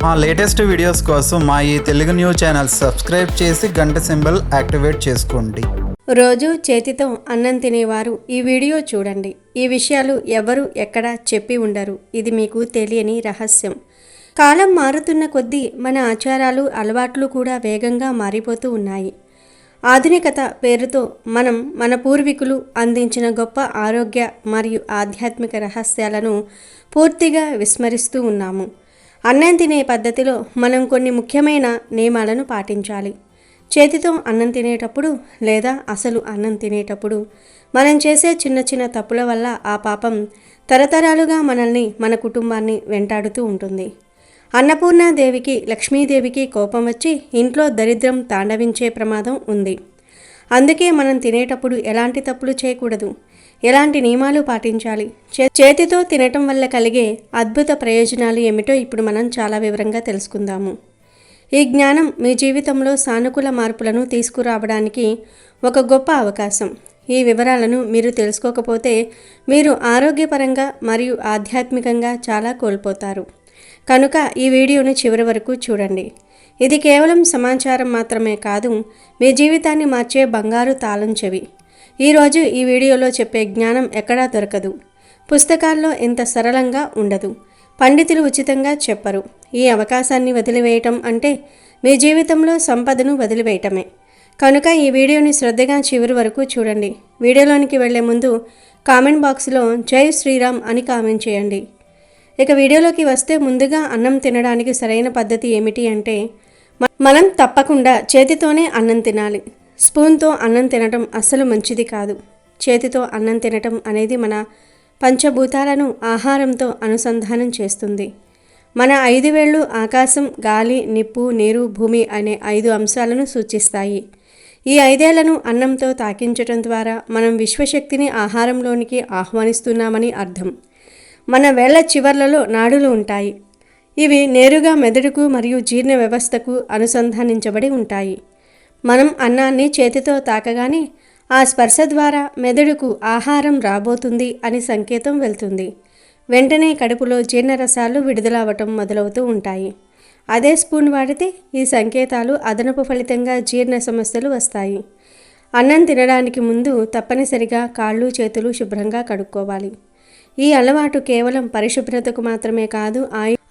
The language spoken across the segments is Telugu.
మా లేటెస్ట్ వీడియోస్ కోసం మా ఈ తెలుగు న్యూస్ ఛానల్ సబ్స్క్రైబ్ చేసి గంట సింబల్ యాక్టివేట్ చేసుకోండి. రోజు చేతితో అన్నం తినేవారు ఈ వీడియో చూడండి. ఈ విషయాలు ఎవరు ఎక్కడ చెప్పి ఉండరు. ఇది మీకు తెలియని రహస్యం. కాలం మారుతున్న కొద్దీ మన ఆచారాలు అలవాట్లు కూడా వేగంగా మారిపోతూ ఉన్నాయి. ఆధునికత పేరుతో మనం మన పూర్వీకులు అందించిన గొప్ప ఆరోగ్య మరియు ఆధ్యాత్మిక రహస్యాలను పూర్తిగా విస్మరిస్తూ ఉన్నాము. అన్నం తినే పద్ధతిలో మనం కొన్ని ముఖ్యమైన నియమాలను పాటించాలి. చేతితో అన్నం తినేటప్పుడు లేదా అసలు అన్నం తినేటప్పుడు మనం చేసే చిన్న చిన్న తప్పుల వల్ల ఆ పాపం తరతరాలుగా మనల్ని మన కుటుంబాన్ని వెంటాడుతూ ఉంటుంది. అన్నపూర్ణాదేవికి లక్ష్మీదేవికి కోపం వచ్చి ఇంట్లో దరిద్రం తాండవించే ప్రమాదం ఉంది. అందుకే మనం తినేటప్పుడు ఎలాంటి తప్పులు చేయకూడదు, ఎలాంటి నియమాలు పాటించాలి, చేతితో తినటం వల్ల కలిగే అద్భుత ప్రయోజనాలు ఏమిటో ఇప్పుడు మనం చాలా వివరంగా తెలుసుకుందాము. ఈ జ్ఞానం మీ జీవితంలో సానుకూల మార్పులను తీసుకురావడానికి ఒక గొప్ప అవకాశం. ఈ వివరాలను మీరు తెలుసుకోకపోతే మీరు ఆరోగ్యపరంగా మరియు ఆధ్యాత్మికంగా చాలా కోల్పోతారు. కనుక ఈ వీడియోను చివరి వరకు చూడండి. ఇది కేవలం సమాచారం మాత్రమే కాదు, మీ జీవితాన్ని మార్చే బంగారు తాళం చెవి. ఈరోజు ఈ వీడియోలో చెప్పే జ్ఞానం ఎక్కడా దొరకదు. పుస్తకాల్లో ఇంత సరళంగా ఉండదు. పండితులు ఉచితంగా చెప్పరు. ఈ అవకాశాన్ని వదిలివేయటం అంటే మీ జీవితంలో సంపదను వదిలివేయటమే. కనుక ఈ వీడియోని శ్రద్ధగా చివరి వరకు చూడండి. వీడియోలోనికి వెళ్లే ముందు కామెంట్ బాక్స్లో జై శ్రీరామ్ అని కామెంట్ చేయండి. ఇక వీడియోలోకి వస్తే ముందుగా అన్నం తినడానికి సరైన పద్ధతి ఏమిటి అంటే మనం తప్పకుండా చేతితోనే అన్నం తినాలి. స్పూన్తో అన్నం తినటం అస్సలు మంచిది కాదు. చేతితో అన్నం తినటం అనేది మన పంచభూతాలను ఆహారంతో అనుసంధానం చేస్తుంది. మన 5 వేళ్ళు ఆకాశం, గాలి, నిప్పు, నీరు, భూమి అనే 5 అంశాలను సూచిస్తాయి. ఈ 5 అన్నంతో తాకించటం ద్వారా మనం విశ్వశక్తిని ఆహారంలోనికి ఆహ్వానిస్తున్నామని అర్థం. మన వేళ్ల చివర్లలో నాడులు ఉంటాయి. ఇవి నేరుగా మెదడుకు మరియు జీర్ణ వ్యవస్థకు అనుసంధానించబడి ఉంటాయి. మనం అన్నాన్ని చేతితో తాకగానే ఆ స్పర్శ ద్వారా మెదడుకు ఆహారం రాబోతుంది అని సంకేతం వెళ్తుంది. వెంటనే కడుపులో జీర్ణరసాలు విడుదలవ్వటం మొదలవుతూ ఉంటాయి. అదే స్పూన్ వాడితే ఈ సంకేతాలు అదనపు ఫలితంగా జీర్ణ సమస్యలు వస్తాయి. అన్నం తినడానికి ముందు తప్పనిసరిగా కాళ్ళు చేతులు శుభ్రంగా కడుక్కోవాలి. ఈ అలవాటు కేవలం పరిశుభ్రతకు మాత్రమే కాదు,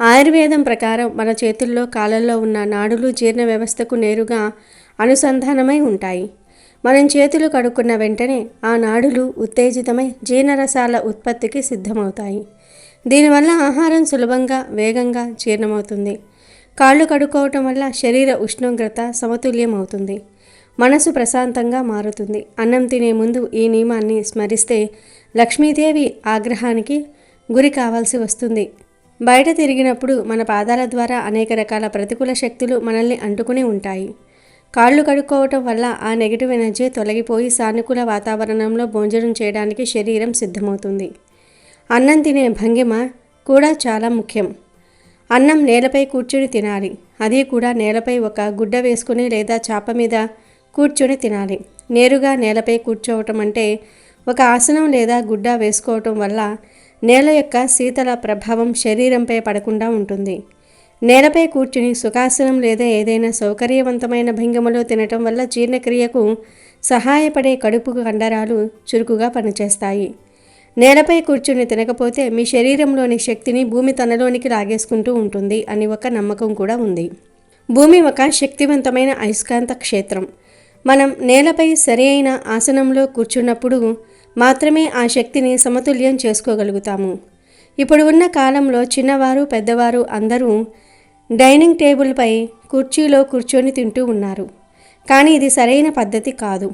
ఆయుర్వేదం ప్రకారం మన చేతుల్లో కాళ్ళల్లో ఉన్న నాడులు జీర్ణ వ్యవస్థకు నేరుగా అనుసంధానమై ఉంటాయి. మనం చేతులు కడుక్కున్న వెంటనే ఆ నాడులు ఉత్తేజితమై జీర్ణరసాల ఉత్పత్తికి సిద్ధమవుతాయి. దీనివల్ల ఆహారం సులభంగా వేగంగా జీర్ణమవుతుంది. కాళ్ళు కడుక్కోవటం వల్ల శరీర ఉష్ణోగ్రత సమతుల్యమవుతుంది. మనసు ప్రశాంతంగా మారుతుంది. అన్నం తినే ముందు ఈ నియమాన్ని స్మరిస్తే లక్ష్మీదేవి ఆగ్రహానికి గురి కావాల్సి వస్తుంది. బయట తిరిగినప్పుడు మన పాదాల ద్వారా అనేక రకాల ప్రతికూల శక్తులు మనల్ని అంటుకుని ఉంటాయి. కాళ్ళు కడుక్కోవటం వల్ల ఆ నెగిటివ్ ఎనర్జీ తొలగిపోయి సానుకూల వాతావరణంలో భోజనం చేయడానికి శరీరం సిద్ధమవుతుంది. అన్నం తినే భంగిమ కూడా చాలా ముఖ్యం. అన్నం నేలపై కూర్చుని తినాలి. అది కూడా నేలపై ఒక గుడ్డ వేసుకుని లేదా చాప మీద కూర్చొని తినాలి. నేరుగా నేలపై కూర్చోవటం అంటే ఒక ఆసనం లేదా గుడ్డ వేసుకోవటం వల్ల నేల యొక్క శీతల ప్రభావం శరీరంపై పడకుండా ఉంటుంది. నేలపై కూర్చుని సుఖాసనం లేదా ఏదైనా సౌకర్యవంతమైన భంగిమలో తినటం వల్ల జీర్ణక్రియకు సహాయపడే కడుపు కండరాలు చురుకుగా పనిచేస్తాయి. నేలపై కూర్చుని తినకపోతే మీ శరీరంలోని శక్తిని భూమి తనలోనికి లాగేసుకుంటూ ఉంటుంది అని ఒక నమ్మకం కూడా ఉంది. భూమి ఒక శక్తివంతమైన అయస్కాంత క్షేత్రం. మనం నేలపై సరైన ఆసనంలో కూర్చున్నప్పుడు మాత్రమే ఆ శక్తిని సమతుల్యం చేసుకోగలుగుతాము. ఇప్పుడు ఉన్న కాలంలో చిన్నవారు పెద్దవారు అందరూ డైనింగ్ టేబుల్పై కుర్చీలో కూర్చొని తింటూ ఉన్నారు. కానీ ఇది సరైన పద్ధతి కాదు.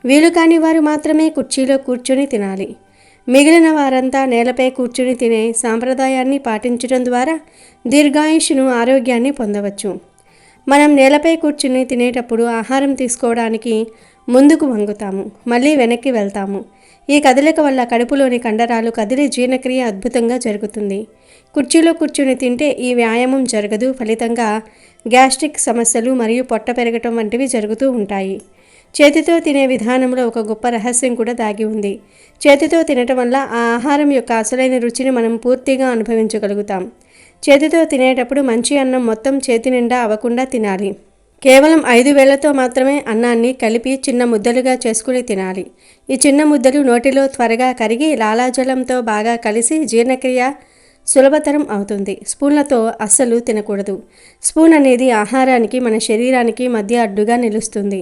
వీలు కాని వారు మాత్రమే కుర్చీలో కూర్చొని తినాలి. మిగిలిన వారంతా నేలపై కూర్చొని తినే సాంప్రదాయాన్ని పాటించడం ద్వారా దీర్ఘాయుష్ను ఆరోగ్యాన్ని పొందవచ్చు. మనం నేలపై కూర్చుని తినేటప్పుడు ఆహారం తీసుకోవడానికి ముందుకు వంగుతాము, మళ్ళీ వెనక్కి వెళ్తాము. ఈ కదలిక వల్ల కడుపులోని కండరాలు కదిలి జీర్ణక్రియ అద్భుతంగా జరుగుతుంది. కుర్చీలో కూర్చుని తింటే ఈ వ్యాయామం జరగదు. ఫలితంగా గ్యాస్ట్రిక్ సమస్యలు మరియు పొట్ట పెరగటం వంటివి జరుగుతూ ఉంటాయి. చేతితో తినే విధానంలో ఒక గొప్ప రహస్యం కూడా దాగి ఉంది. చేతితో తినటం వల్ల ఆ ఆహారం యొక్క అసలైన రుచిని మనం పూర్తిగా అనుభవించగలుగుతాం. చేతితో తినేటప్పుడు మంచి అన్నం మొత్తం చేతి నిండా అవ్వకుండా తినాలి. కేవలం 5 వేళ్లతో మాత్రమే అన్నాన్ని కలిపి చిన్న ముద్దలుగా చేసుకుని తినాలి. ఈ చిన్న ముద్దలు నోటిలో త్వరగా కరిగి లాలాజలంతో బాగా కలిసి జీర్ణక్రియ సులభతరం అవుతుంది. స్పూన్లతో అస్సలు తినకూడదు. స్పూన్ అనేది ఆహారానికి మన శరీరానికి మధ్య అడ్డుగా నిలుస్తుంది.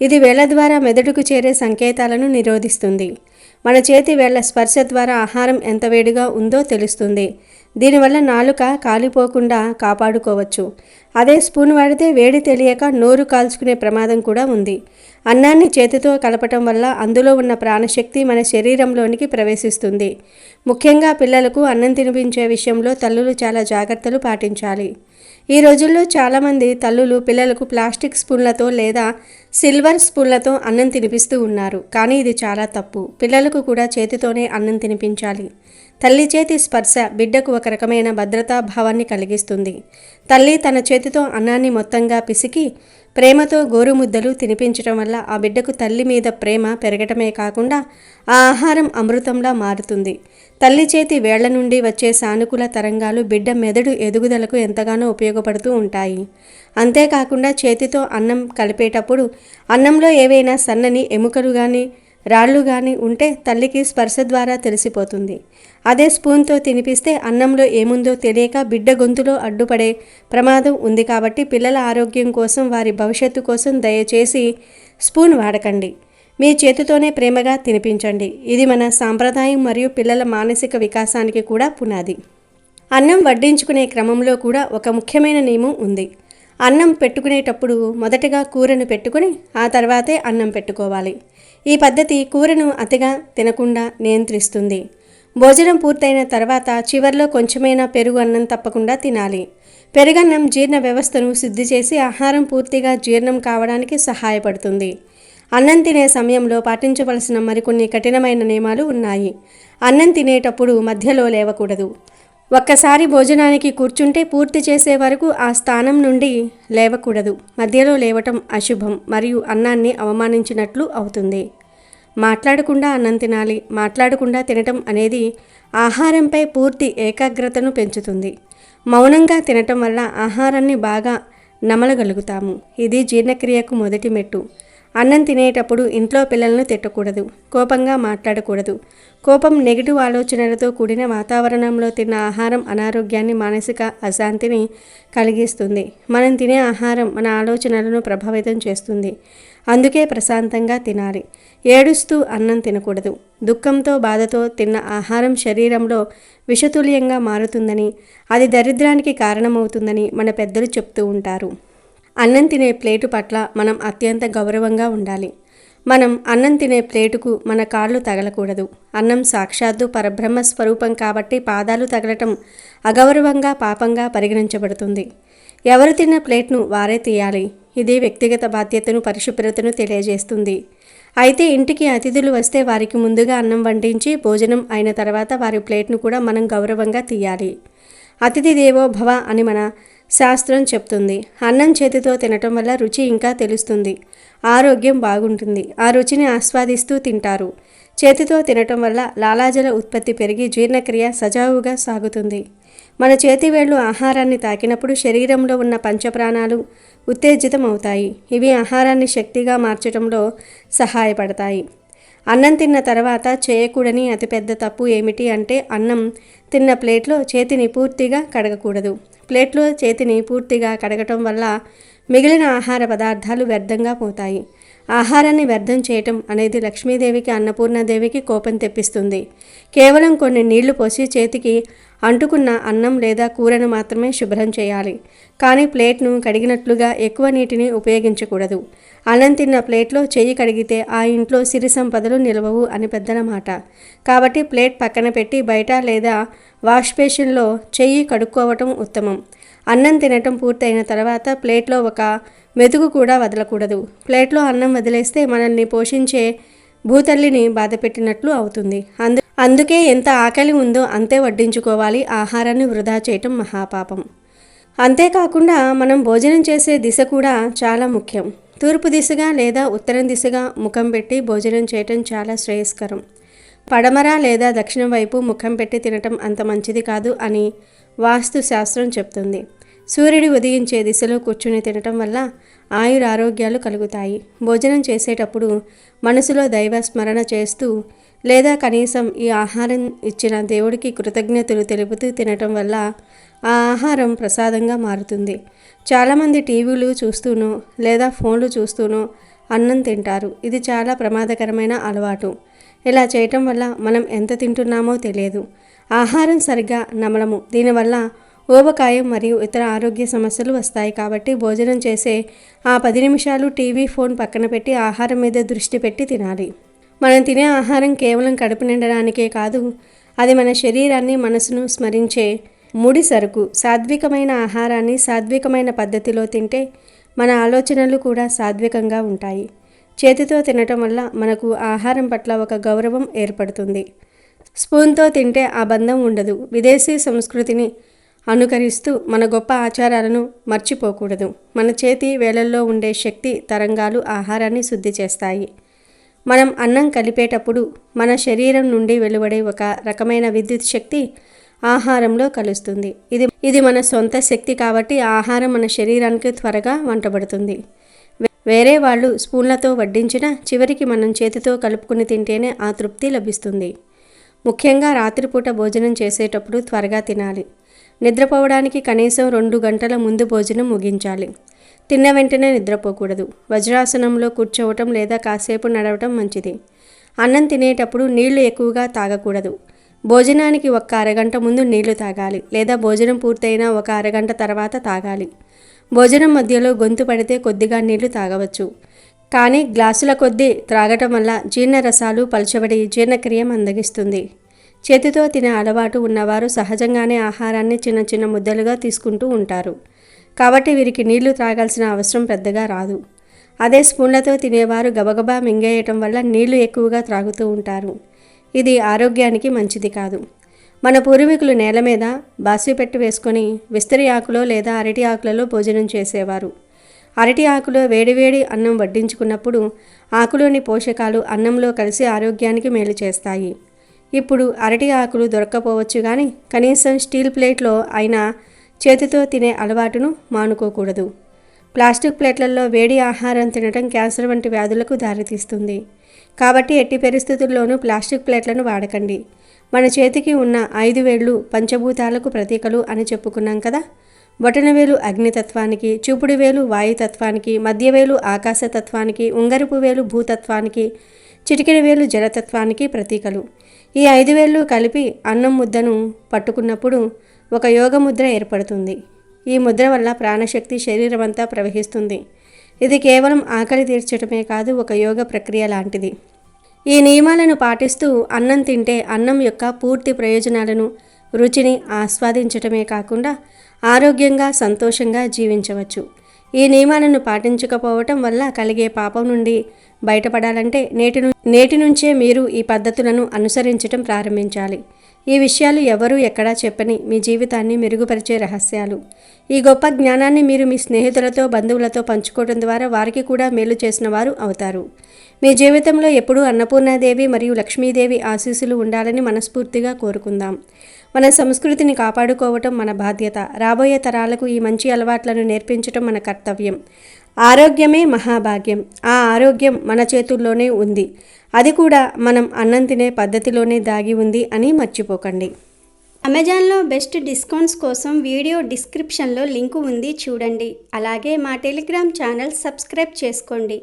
ఇది వేళ్ల ద్వారా మెదడుకు చేరే సంకేతాలను నిరోధిస్తుంది. మన చేతి వేళ్ల స్పర్శ ద్వారా ఆహారం ఎంత వేడిగా ఉందో తెలుస్తుంది. దీనివల్ల నాలుక కాలిపోకుండా కాపాడుకోవచ్చు. అదే స్పూన్ వాడితే వేడి తెలియక నోరు కాల్చుకునే ప్రమాదం కూడా ఉంది. అన్నాన్ని చేతితో కలపటం వల్ల అందులో ఉన్న ప్రాణశక్తి మన శరీరంలోనికి ప్రవేశిస్తుంది. ముఖ్యంగా పిల్లలకు అన్నం తినిపించే విషయంలో తల్లులు చాలా జాగ్రత్తలు పాటించాలి. ఈ రోజుల్లో చాలామంది తల్లులు పిల్లలకు ప్లాస్టిక్ స్పూన్లతో లేదా సిల్వర్ స్పూన్లతో అన్నం తినిపిస్తూ ఉన్నారు. కానీ ఇది చాలా తప్పు. పిల్లలకు కూడా చేతితోనే అన్నం తినిపించాలి. తల్లి చేతి స్పర్శ బిడ్డకు ఒక రకమైన భద్రతా భావాన్ని కలిగిస్తుంది. తల్లి తన చేతితో అన్నాన్ని మొత్తంగా పిసికి ప్రేమతో గోరుముద్దలు తినిపించడం వల్ల ఆ బిడ్డకు తల్లి మీద ప్రేమ పెరగటమే కాకుండా ఆ ఆహారం అమృతంలా మారుతుంది. తల్లి చేతి వేళ్ల నుండి వచ్చే సానుకూల తరంగాలు బిడ్డ మెదడు ఎదుగుదలకు ఎంతగానో ఉపయోగపడుతూ ఉంటాయి. అంతేకాకుండా చేతితో అన్నం కలిపేటప్పుడు అన్నంలో ఏవైనా సన్నని ఎముకలు కానీ రాళ్ళు కానీ ఉంటే తల్లికి స్పర్శ ద్వారా తెలిసిపోతుంది. అదే స్పూన్తో తినిపిస్తే అన్నంలో ఏముందో తెలియక బిడ్డ గొంతులో అడ్డుపడే ప్రమాదం ఉంది. కాబట్టి పిల్లల ఆరోగ్యం కోసం, వారి భవిష్యత్తు కోసం దయచేసి స్పూన్ వాడకండి. మీ చేతితోనే ప్రేమగా తినిపించండి. ఇది మన సాంప్రదాయం మరియు పిల్లల మానసిక వికాసానికి కూడా పునాది. అన్నం వడ్డించుకునే క్రమంలో కూడా ఒక ముఖ్యమైన నియమం ఉంది. అన్నం పెట్టుకునేటప్పుడు మొదటగా కూరను పెట్టుకుని ఆ తర్వాతే అన్నం పెట్టుకోవాలి. ఈ పద్ధతి కూరను అతిగా తినకుండా నియంత్రిస్తుంది. భోజనం పూర్తయిన తర్వాత చివర్లో కొంచెమైనా పెరుగు అన్నం తప్పకుండా తినాలి. పెరుగన్నం జీర్ణ వ్యవస్థను శుద్ధి చేసి ఆహారం పూర్తిగా జీర్ణం కావడానికి సహాయపడుతుంది. అన్నం తినే సమయంలో పాటించవలసిన మరికొన్ని కఠినమైన నియమాలు ఉన్నాయి. అన్నం తినేటప్పుడు మధ్యలో లేవకూడదు. ఒక్కసారి భోజనానికి కూర్చుంటే పూర్తి చేసే వరకు ఆ స్థానం నుండి లేవకూడదు. మధ్యలో లేవటం అశుభం మరియు అన్నాన్ని అవమానించినట్లు అవుతుంది. మాట్లాడకుండా అన్నం తినాలి. మాట్లాడకుండా తినటం అనేది ఆహారంపై పూర్తి ఏకాగ్రతను పెంచుతుంది. మౌనంగా తినటం వల్ల ఆహారాన్ని బాగా నమలగలుగుతాము. ఇది జీర్ణక్రియకు మొదటి మెట్టు. అన్నం తినేటప్పుడు ఇంట్లో పిల్లలను తిట్టకూడదు. కోపంగా మాట్లాడకూడదు. కోపం, నెగిటివ్ ఆలోచనలతో కూడిన వాతావరణంలో తిన్న ఆహారం అనారోగ్యాన్ని, మానసిక అశాంతిని కలిగిస్తుంది. మనం తినే ఆహారం మన ఆలోచనలను ప్రభావితం చేస్తుంది. అందుకే ప్రశాంతంగా తినాలి. ఏడుస్తూ అన్నం తినకూడదు. దుఃఖంతో, బాధతో తిన్న ఆహారం శరీరంలో విషతుల్యంగా మారుతుందని, అది దరిద్రానికి కారణమవుతుందని మన పెద్దలు చెప్తూ ఉంటారు. అన్నం తినే ప్లేటు పట్ల మనం అత్యంత గౌరవంగా ఉండాలి. మనం అన్నం తినే ప్లేటుకు మన కాళ్ళు తగలకూడదు. అన్నం సాక్షాత్తు పరబ్రహ్మ స్వరూపం కాబట్టి పాదాలు తగలటం అగౌరవంగా, పాపంగా పరిగణించబడుతుంది. ఎవరు తిన్న ప్లేట్ను వారే తీయాలి. ఇది వ్యక్తిగత బాధ్యతను, పరిశుభ్రతను తెలియజేస్తుంది. అయితే ఇంటికి అతిథులు వస్తే వారికి ముందుగా అన్నం వండించి భోజనం అయిన తర్వాత వారి ప్లేట్ను కూడా మనం గౌరవంగా తీయాలి. అతిథి దేవో భవ అని మన శాస్త్రం చెప్తుంది. అన్నం చేతితో తినటం వల్ల రుచి ఇంకా తెలుస్తుంది. ఆరోగ్యం బాగుంటుంది. ఆ రుచిని ఆస్వాదిస్తూ తింటారు. చేతితో తినటం వల్ల లాలాజల ఉత్పత్తి పెరిగి జీర్ణక్రియ సజావుగా సాగుతుంది. మన చేతివేళ్లు ఆహారాన్ని తాకినప్పుడు శరీరంలో ఉన్న పంచప్రాణాలు ఉత్తేజితం అవుతాయి. ఇవి ఆహారాన్ని శక్తిగా మార్చడంలో సహాయపడతాయి. అన్నం తిన్న తర్వాత చేయకూడని అతిపెద్ద తప్పు ఏమిటి అంటే అన్నం తిన్న ప్లేట్లో చేతిని పూర్తిగా కడగకూడదు. ప్లేట్లో చేతిని పూర్తిగా కడగటం వల్ల మిగిలిన ఆహార పదార్థాలు వ్యర్థంగా పోతాయి. ఆహారాన్ని వ్యర్థం చేయటం అనేది లక్ష్మీదేవికి, అన్నపూర్ణాదేవికి కోపం తెప్పిస్తుంది. కేవలం కొన్ని నీళ్లు పోసి చేతికి అంటుకున్న అన్నం లేదా కూరను మాత్రమే శుభ్రం చేయాలి. కానీ ప్లేట్ను కడిగినట్లుగా ఎక్కువ నీటిని ఉపయోగించకూడదు. అన్నం తిన్న ప్లేట్లో చెయ్యి కడిగితే ఆ ఇంట్లో సిరి సంపదలు నిలవవు అని పెద్దల మాట. కాబట్టి ప్లేట్ పక్కన పెట్టి బయట లేదా వాష్ బేసిన్లో చెయ్యి కడుక్కోవటం ఉత్తమం. అన్నం తినటం పూర్తయిన తర్వాత ప్లేట్లో ఒక మెతుకు కూడా వదలకూడదు. ప్లేట్లో అన్నం వదిలేస్తే మనల్ని పోషించే భూతల్లిని బాధపెట్టినట్లు అవుతుంది. అందుకే ఎంత ఆకలి ఉందో అంతే వడ్డించుకోవాలి. ఆహారాన్ని వృధా చేయటం మహాపాపం. అంతేకాకుండా మనం భోజనం చేసే దిశ కూడా చాలా ముఖ్యం. తూర్పు దిశగా లేదా ఉత్తరం దిశగా ముఖం పెట్టి భోజనం చేయటం చాలా శ్రేయస్కరం. పడమర లేదా దక్షిణం వైపు ముఖం పెట్టి తినటం అంత మంచిది కాదు అని వాస్తు శాస్త్రం చెప్తుంది. సూర్యుడు ఉదయించే దిశలో కూర్చుని తినటం వల్ల ఆయురారోగ్యాలు కలుగుతాయి. భోజనం చేసేటప్పుడు మనసులో దైవ స్మరణ చేస్తూ లేదా కనీసం ఈ ఆహారం ఇచ్చిన దేవుడికి కృతజ్ఞతలు తెలుపుతూ తినటం వల్ల ఆ ఆహారం ప్రసాదంగా మారుతుంది. చాలామంది టీవీలు చూస్తూనో లేదా ఫోన్లు చూస్తూనో అన్నం తింటారు. ఇది చాలా ప్రమాదకరమైన అలవాటు. ఇలా చేయటం వల్ల మనం ఎంత తింటున్నామో తెలియదు. ఆహారం సరిగ్గా నమలము. దీనివల్ల ఊబకాయం మరియు ఇతర ఆరోగ్య సమస్యలు వస్తాయి. కాబట్టి భోజనం చేసే ఆ 10 నిమిషాలు టీవీ, ఫోన్ పక్కన పెట్టి ఆహారం మీద దృష్టి పెట్టి తినాలి. మనం తినే ఆహారం కేవలం కడుపు నిండడానికే కాదు, అది మన శరీరాన్ని, మనసును స్మరించే ముడి సరుకు. సాత్వికమైన ఆహారాన్ని సాత్వికమైన పద్ధతిలో తింటే మన ఆలోచనలు కూడా సాత్వికంగా ఉంటాయి. చేతితో తినటం వల్ల మనకు ఆహారం పట్ల ఒక గౌరవం ఏర్పడుతుంది. స్పూన్తో తింటే ఆ బంధం ఉండదు. విదేశీ సంస్కృతిని అనుకరిస్తూ మన గొప్ప ఆచారాలను మర్చిపోకూడదు. మన చేతి వేళల్లో ఉండే శక్తి తరంగాలు ఆహారాన్ని శుద్ధి చేస్తాయి. మనం అన్నం కలిపేటప్పుడు మన శరీరం నుండి వెలువడే ఒక రకమైన విద్యుత్ శక్తి ఆహారంలో కలుస్తుంది. ఇది మన సొంత శక్తి కాబట్టి ఆహారం మన శరీరానికి త్వరగా వంటబడుతుంది. వేరే వాళ్ళు స్పూన్లతో వడ్డించినా చివరికి మనం చేతితో కలుపుకుని తింటేనే ఆ తృప్తి లభిస్తుంది. ముఖ్యంగా రాత్రిపూట భోజనం చేసేటప్పుడు త్వరగా తినాలి. నిద్రపోవడానికి కనీసం 2 గంటల ముందు భోజనం ముగించాలి. తిన్న వెంటనే నిద్రపోకూడదు. వజ్రాసనంలో కూర్చోవటం లేదా కాసేపు నడవటం మంచిది. అన్నం తినేటప్పుడు నీళ్లు ఎక్కువగా తాగకూడదు. భోజనానికి ఒక అరగంట ముందు నీళ్లు తాగాలి లేదా భోజనం పూర్తయిన ఒక అరగంట తర్వాత తాగాలి. భోజనం మధ్యలో గొంతు పడితే కొద్దిగా నీళ్లు తాగవచ్చు. కానీ గ్లాసుల కొద్దీ త్రాగటం వల్ల జీర్ణరసాలు పలచబడి జీర్ణక్రియ మందగిస్తుంది. చేతితో తినే అలవాటు ఉన్నవారు సహజంగానే ఆహారాన్ని చిన్న చిన్న ముద్దలుగా తీసుకుంటూ ఉంటారు. కాబట్టి వీరికి నీళ్లు త్రాగాల్సిన అవసరం పెద్దగా రాదు. అదే స్పూన్లతో తినేవారు గబగబా మింగేయటం వల్ల నీళ్లు ఎక్కువగా త్రాగుతూ ఉంటారు. ఇది ఆరోగ్యానికి మంచిది కాదు. మన పూర్వీకులు నేల మీద బాసిపెట్టు వేసుకొని విస్తరి ఆకులో లేదా అరటి ఆకులలో భోజనం చేసేవారు. అరటి ఆకులో వేడివేడి అన్నం వడ్డించుకున్నప్పుడు ఆకులోని పోషకాలు అన్నంలో కలిసి ఆరోగ్యానికి మేలు చేస్తాయి. ఇప్పుడు అరటి ఆకులు దొరక్కపోవచ్చు, కానీ కనీసం స్టీల్ ప్లేట్లో అయినా చేతితో తినే అలవాటును మానుకోకూడదు. ప్లాస్టిక్ ప్లేట్లలో వేడి ఆహారం తినడం క్యాన్సర్ వంటి వ్యాధులకు దారితీస్తుంది. కాబట్టి ఎట్టి పరిస్థితుల్లోనూ ప్లాస్టిక్ ప్లేట్లను వాడకండి. మన చేతికి ఉన్న 5 వేళ్ళు పంచభూతాలకు ప్రతీకలు అని చెప్పుకున్నాం కదా. బొటనవేలు అగ్నితత్వానికి, చూపుడు వేలు వాయుతత్వానికి, మధ్యవేలు ఆకాశతత్వానికి, ఉంగరపు వేలు భూతత్వానికి, చిటికెన వేలు జలతత్వానికి ప్రతీకలు. ఈ 5 వేళ్ళు కలిపి అన్నం ముద్దను పట్టుకున్నప్పుడు ఒక యోగ ముద్ర ఏర్పడుతుంది. ఈ ముద్ర వల్ల ప్రాణశక్తి శరీరమంతా ప్రవహిస్తుంది. ఇది కేవలం ఆకలి తీర్చడమే కాదు, ఒక యోగ ప్రక్రియ లాంటిది. ఈ నియమాలను పాటిస్తూ అన్నం తింటే అన్నం యొక్క పూర్తి ప్రయోజనాలను, రుచిని ఆస్వాదించటమే కాకుండా ఆరోగ్యంగా, సంతోషంగా జీవించవచ్చు. ఈ నియమాలను పాటించకపోవటం వల్ల కలిగే పాపం నుండి బయటపడాలంటే నేటి నుంచే మీరు ఈ పద్ధతులను అనుసరించటం ప్రారంభించాలి. ఈ విషయాలు ఎవరూ ఎక్కడా చెప్పని మీ జీవితాన్ని మెరుగుపరిచే రహస్యాలు. ఈ గొప్ప జ్ఞానాన్ని మీరు మీ స్నేహితులతో, బంధువులతో పంచుకోవడం ద్వారా వారికి కూడా మేలు చేసిన వారు అవుతారు. మీ జీవితంలో ఎప్పుడూ అన్నపూర్ణాదేవి మరియు లక్ష్మీదేవి ఆశీస్సులు ఉండాలని మనస్ఫూర్తిగా కోరుకుందాం. మన సంస్కృతిని కాపాడుకోవటం మన బాధ్యత. రాబోయే తరాలకు ఈ మంచి అలవాట్లను నేర్పించటం మన కర్తవ్యం. ఆరోగ్యమే మహాభాగ్యం. ఆ ఆరోగ్యం మన చేతుల్లోనే ఉంది. అది కూడా మనం అన్నం తినే పద్ధతిలోనే దాగి ఉంది అని మర్చిపోకండి. అమెజాన్లో బెస్ట్ డిస్కౌంట్స్ కోసం వీడియో డిస్క్రిప్షన్లో లింకు ఉంది, చూడండి. అలాగే మా టెలిగ్రామ్ ఛానల్ సబ్స్క్రైబ్ చేసుకోండి.